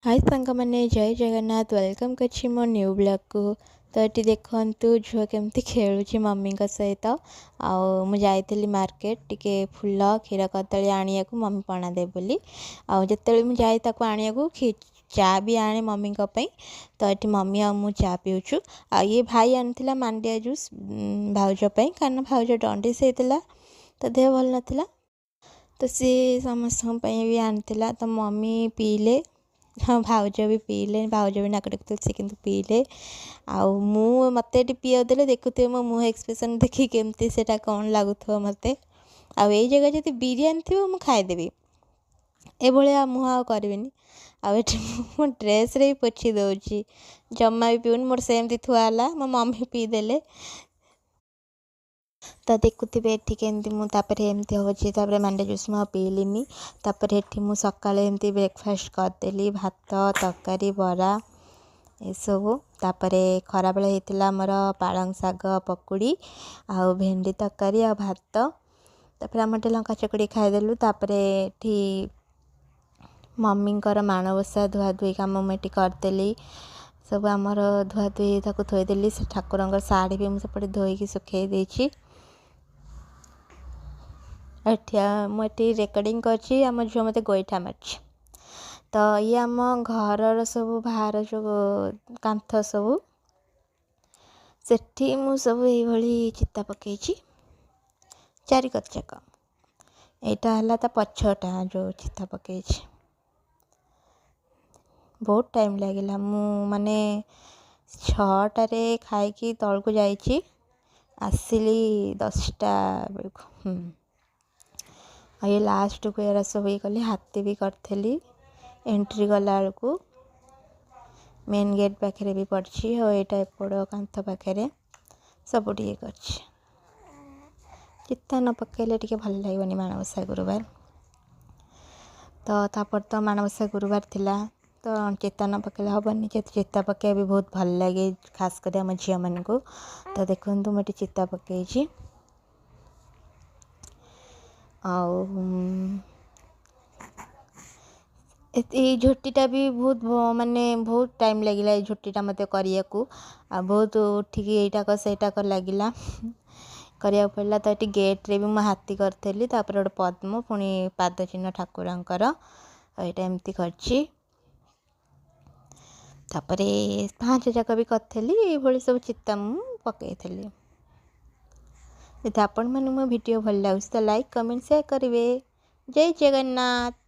हाय सांगमाने जय जगन्नाथ वेलकम करछि मो न्यू ब्लॉग को। तो ये देखंतु झुआ केमती खेलुछि मम्मी का सहित आउ मु जाइथिली मार्केट टिके फूल क्षीर कदली आनिया को मम्मी पणा दे बोली आउ जते मु जाई ताको आनिया को चा भी आने मम्मी का पई। तो ये मम्मी आ मु चा पिउछु आ ये भाई आनथिला मांडिया जूस भाउज पई कारण भाउज डंडिस हेतिला तो देह भल नथिला तो सी समस्त पई भी आनथिला तो मम्मी पीले। हाँ भाउज भी पीले भाउज भी नाक टेकुଥିଲେ से किंतु पीले आउ मु मते टी पियो देले देखुथे मो मुह एक्सप्रेशन देखि केमती सेटा कोन लागुथो मते आउ एई जगह जति बिरयानी थिबो मु खाइ देबी ए भलिया मुह आ करबिनी आउ एठी मो ड्रेस रे पोछि दउची जम्मा भी पिउन मोर सेमती थुआला मो मम्मी पी देले। तो देखुथे एठी केमती मु तापरे एमती होची तापरे मांडे जूस मु पीलिनी तापरे एठी मु सकाळे एमती ब्रेकफास्ट करदेली भात तरकारी बरा ए सब तापरे खरा बेले हेतिला हमर पालंग साग पकुड़ी आ भेंडी तरकारी आ भात तापरे हम लंका चकड़ी खाइदेलु तापरे एठी मम्मी माणबसा धुआ धुई काम मुझे करदेली सब आमर धुआ धुई ताको थोदेली से ठाकुर शाढ़ी भी मुझे धोईकी सुखे देछि। मुझे रेकर्डिंग करछि आम झुआ मत गोईठा मारछि तो ये आम घर सब बाहर जो कांथ सब सेठी मु सब ये चिता पकई चारि कचक एटा हला ता पछटा जो चिता पकई बहुत टाइम लगिला मु माने 6टारे खाई तल को जाइछि आसिली 10टा बेलको ये लास्ट को एरा सब ये कली हाथी भी करथली एंट्री गला को मेन गेट पाखे भी पड़छि और एटा एपड़ कांथ पाखे सब ये करछि चिता न पकेले टिके भल लागबनी माणबसा गुरुवार तो तापर तो माणबसा गुरुवार थिला तो चिता न पकेले हबनी चिता पके भी बहुत भल लगे खास कर आम झिया मन को। तो देखंतु मोटी चिता पकई आउ ये झोटीटा भी बहुत माने बहुत टाइम लगिला ये झोटीटा मते करिया को आ बहुत उठिकी एटा को सेटा को लागिला करिया पड़ला। तो ये गेट रे भी मु हाथी करथली तापर गोटे पद्म पुणी पाद चिन्ह ठाकुरंकर एटा एमती करछि तापरे 5 जाक भी करथली ए भली सब चित्ता मु पकईथली। यदि आपण माने मो वीडियो भल लागुस तो लाइक कमेंट शेयर करिवे। जय जगन्नाथ।